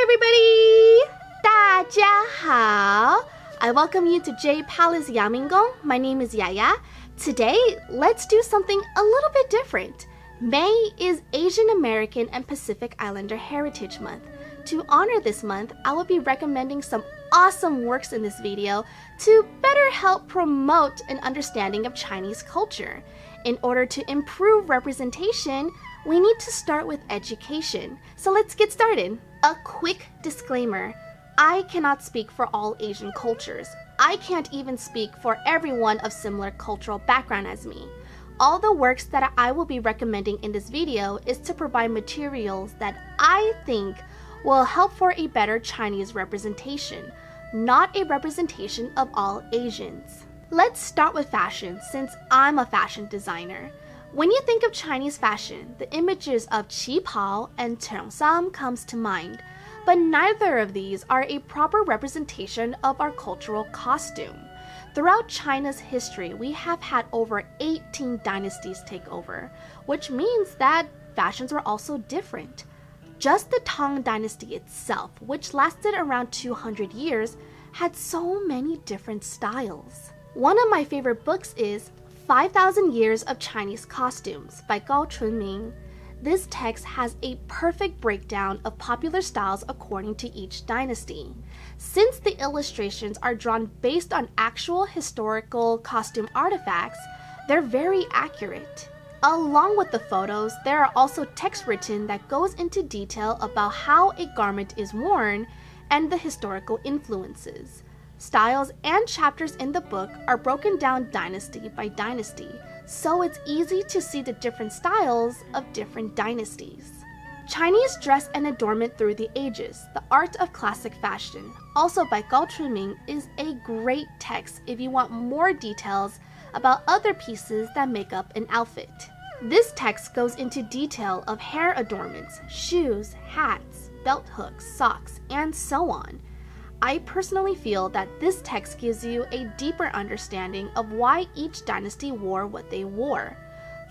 everybody! 大家好! I welcome you to Jade Palace Yamingong. My name is Yaya. Today, let's do something a little bit different. May is Asian American and Pacific Islander Heritage Month. To honor this month, I will be recommending some awesome works in this video to better help promote an understanding of Chinese culture. In order to improve representation, we need to start with education. So let's get started. A quick disclaimer. I cannot speak for all Asian cultures. I can't even speak for everyone of similar cultural background as me. All the works that I will be recommending in this video is to provide materials that I think will help for a better Chinese representation, not a representation of all Asians. Let's start with fashion, since I'm a fashion designer. When you think of Chinese fashion, the images of qipao and cheongsam comes to mind, but neither of these are a proper representation of our cultural costume. Throughout China's history, we have had over 18 dynasties take over, which means that fashions were also different. Just the Tang dynasty itself, which lasted around 200 years, had so many different styles. One of my favorite books is 5,000 Years of Chinese Costumes by Chunming. This text has a perfect breakdown of popular styles according to each dynasty. Since the illustrations are drawn based on actual historical costume artifacts, they're very accurate. Along with the photos, there are also text written that goes into detail about how a garment is worn and the historical influences. Styles and chapters in the book are broken down dynasty by dynasty, so it's easy to see the different styles of different dynasties. Chinese Dress and Adornment Through the Ages, The Art of Classic Fashion, also by Chunming, is a great text if you want more details about other pieces that make up an outfit. This text goes into detail of hair adornments, shoes, hats, belt hooks, socks, and so on. I personally feel that this text gives you a deeper understanding of why each dynasty wore what they wore.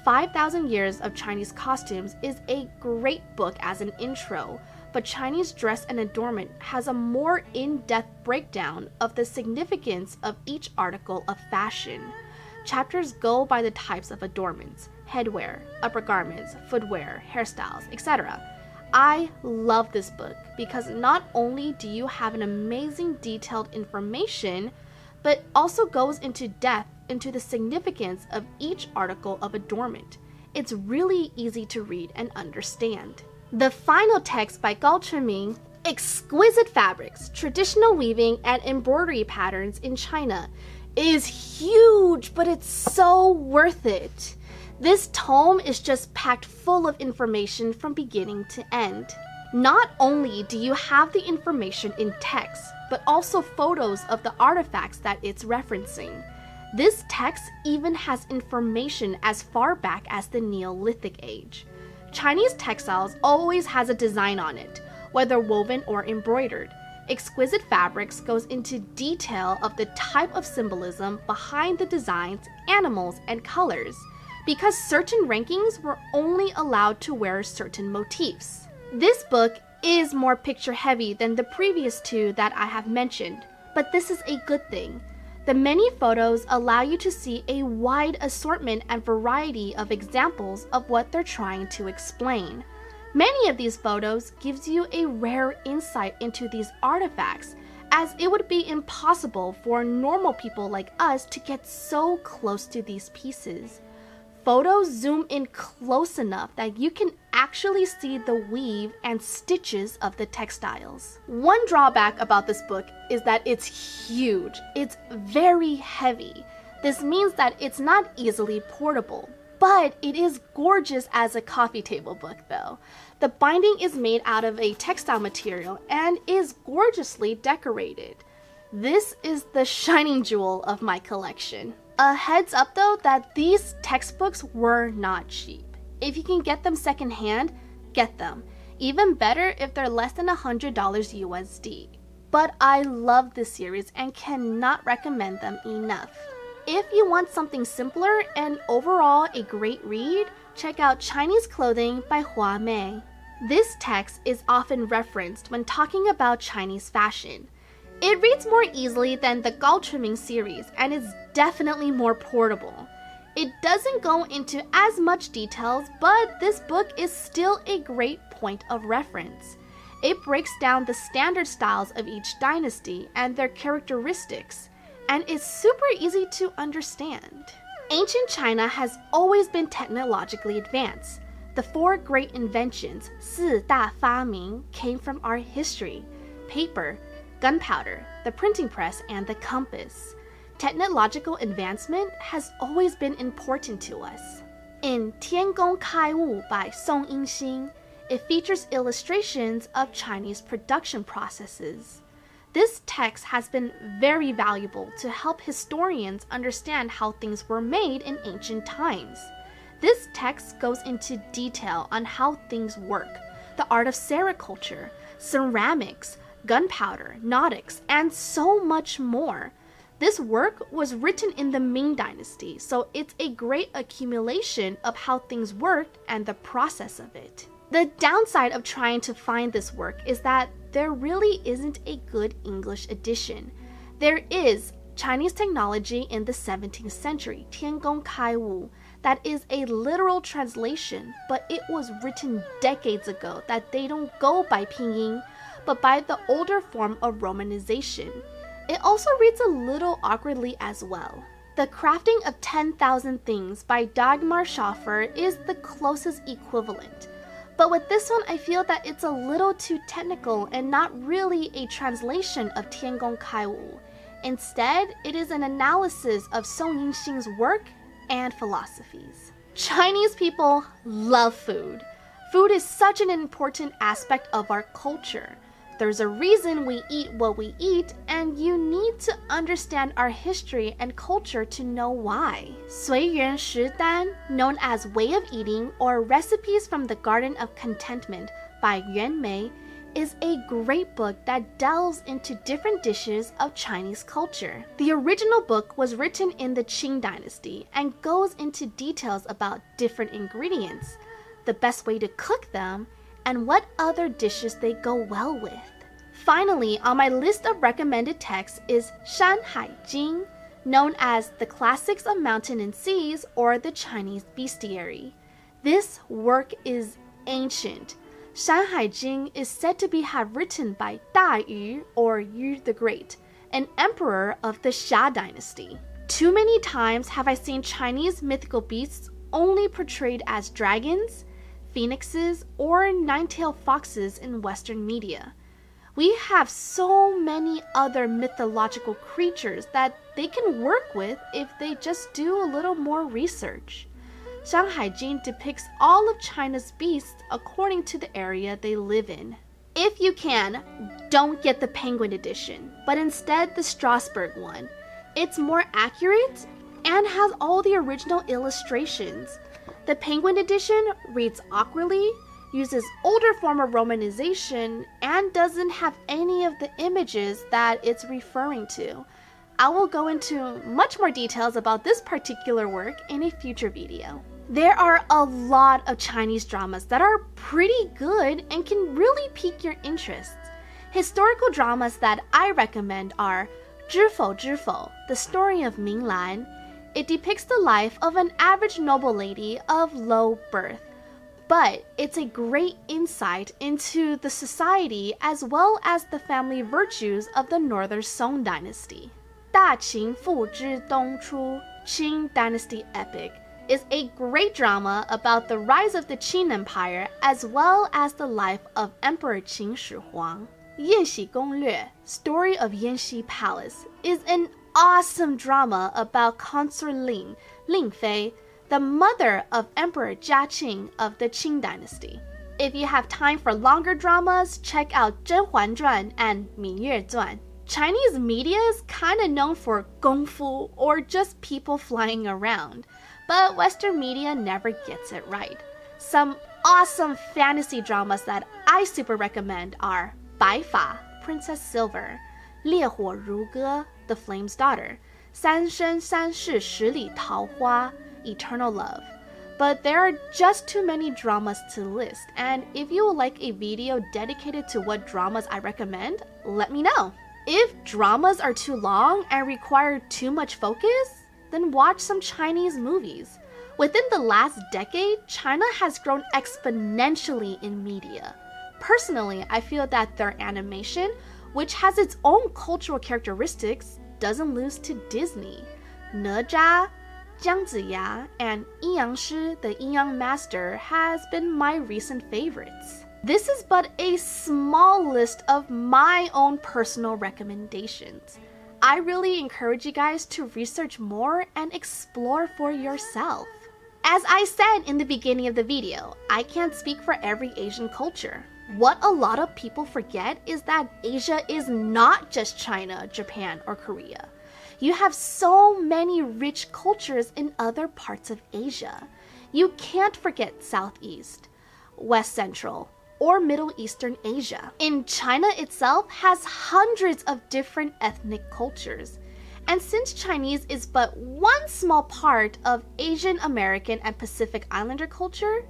5,000 Years of Chinese Costumes is a great book as an intro, but Chinese Dress and Adornment has a more in-depth breakdown of the significance of each article of fashion. Chapters go by the types of adornments, headwear, upper garments, footwear, hairstyles, etc. I love this book because not only do you have an amazing detailed information, but also goes into depth into the significance of each article of adornment. It's really easy to read and understand. The final text by Ming, Exquisite Fabrics, Traditional Weaving and Embroidery Patterns in China, is huge, but it's so worth it. This tome is just packed full of information from beginning to end. Not only do you have the information in text, but also photos of the artifacts that it's referencing. This text even has information as far back as the Neolithic age. Chinese textiles always has a design on it, whether woven or embroidered. Exquisite Fabrics goes into detail of the type of symbolism behind the designs, animals, and colors, because certain rankings were only allowed to wear certain motifs. This book is more picture-heavy than the previous two that I have mentioned, but this is a good thing. The many photos allow you to see a wide assortment and variety of examples of what they're trying to explain. Many of these photos gives you a rare insight into these artifacts, as it would be impossible for normal people like us to get so close to these pieces. Photos zoom in close enough that you can actually see the weave and stitches of the textiles. One drawback about this book is that it's huge. It's very heavy. This means that it's not easily portable, but it is gorgeous as a coffee table book though. The binding is made out of a textile material and is gorgeously decorated. This is the shining jewel of my collection. A heads up though that these textbooks were not cheap. If you can get them secondhand, get them. Even better if they're less than $100 USD. But I love this series and cannot recommend them enough. If you want something simpler and overall a great read, check out Chinese Clothing by Huamei. This text is often referenced when talking about Chinese fashion. It reads more easily than the Chunming series and is definitely more portable. It doesn't go into as much details, but this book is still a great point of reference. It breaks down the standard styles of each dynasty and their characteristics, and is super easy to understand. Ancient China has always been technologically advanced. The four great inventions, 四大发明, came from our history: paper, gunpowder, the printing press, and the compass. Technological advancement has always been important to us. In 天工开物 by Song Yingxing, it features illustrations of Chinese production processes. This text has been very valuable to help historians understand how things were made in ancient times. This text goes into detail on how things work, the art of sericulture, ceramics, gunpowder, nautics, and so much more. This work was written in the Ming dynasty, so it's a great accumulation of how things worked and the process of it. The downside of trying to find this work is that there really isn't a good English edition. There is Chinese technology in the 17th century, 天工开物, that is a literal translation, but it was written decades ago that they don't go by pinyin, but by the older form of romanization. It also reads a little awkwardly as well. The Crafting of 10,000 Things by Dagmar Shaffer is the closest equivalent. But with this one, I feel that it's a little too technical and not really a translation of 天工开物. Instead, it is an analysis of Song Yingxing's work and philosophies. Chinese people love food. Food is such an important aspect of our culture. There's a reason we eat what we eat, and you need to understand our history and culture to know why. 随缘食单, known as Way of Eating or Recipes from the Garden of Contentment by Huamei, is a great book that delves into different dishes of Chinese culture. The original book was written in the Qing dynasty and goes into details about different ingredients, the best way to cook them, and what other dishes they go well with. Finally, on my list of recommended texts is Shan Jing, known as the Classics of Mountain and Seas or the Chinese Bestiary. This work is ancient. Shan Jing is said to be written by Da Yu or Yu the Great, an emperor of the Sha dynasty. Too many times have I seen Chinese mythical beasts only portrayed as dragons, phoenixes, or nine-tailed foxes in Western media. We have so many other mythological creatures that they can work with if they just do a little more research. Shan Jing depicts all of China's beasts according to the area they live in. If you can, don't get the Penguin edition, but instead the Strassberg one. It's more accurate and has all the original illustrations. The Penguin edition reads awkwardly, uses older form of romanization, and doesn't have any of the images that it's referring to. I will go into much more details about this particular work in a future video. There are a lot of Chinese dramas that are pretty good and can really pique your interests. Historical dramas that I recommend are 知否知否, the story of Ming Lan. It depicts the life of an average noble lady of low birth, but it's a great insight into the society as well as the family virtues of the Northern Song dynasty. 大秦赋之东出, Qing dynasty epic, is a great drama about the rise of the Qing Empire as well as the life of Emperor Qin Shi Huang. 延禧攻略, Story of Yanxi Palace, is an awesome drama about Consort Ling, Ling Fei, the mother of Emperor Jia of the Qing dynasty. If you have time for longer dramas, check out 甄嬛传 and 芈月传. Chinese media is kind of known for gong fu or just people flying around, but Western media never gets it right. Some awesome fantasy dramas that I super recommend are 白发, Princess Silver, 烈火如歌, The Flame's Daughter, 三生三世十里桃花, Eternal Love, but there are just too many dramas to list, and if you would like a video dedicated to what dramas I recommend, let me know. If dramas are too long and require too much focus, then watch some Chinese movies. Within the last decade, China has grown exponentially in media. Personally, I feel that their animation, which has its own cultural characteristics, doesn't lose to Disney.哪吒, Jiangsu, and Yiyangshi, the Yin-Yang Master, has been my recent favorites. This is but a small list of my own personal recommendations. I really encourage you guys to research more and explore for yourself. As I said in the beginning of the video, I can't speak for every Asian culture. What a lot of people forget is that Asia is not just China, Japan, or Korea. You have so many rich cultures in other parts of Asia. You can't forget Southeast, West Central, or Middle Eastern Asia. In China itself has hundreds of different ethnic cultures. And since Chinese is but one small part of Asian American and Pacific Islander culture,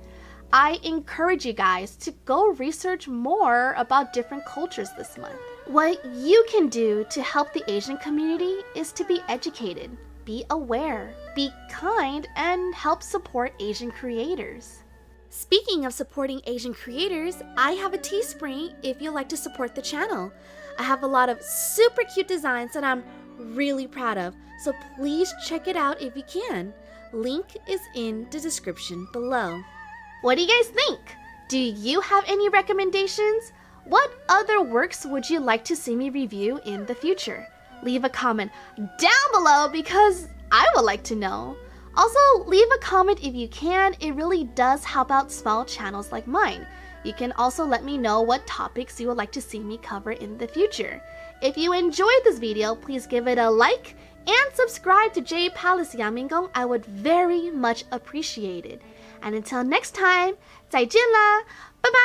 I encourage you guys to go research more about different cultures this month. What you can do to help the Asian community is to be educated, be aware, be kind, and help support Asian creators. Speaking of supporting Asian creators, I have a Teespring if you'd like to support the channel. I have a lot of super cute designs that I'm really proud of, so please check it out if you can. Link is in the description below. What do you guys think? Do you have any recommendations? What other works would you like to see me review in the future? Leave a comment down below because I would like to know. Also, leave a comment if you can. It really does help out small channels like mine. You can also let me know what topics you would like to see me cover in the future. If you enjoyed this video, please give it a like and subscribe to Jade Palace Yamingong. I would very much appreciate it. And until next time, 再见啦，拜拜。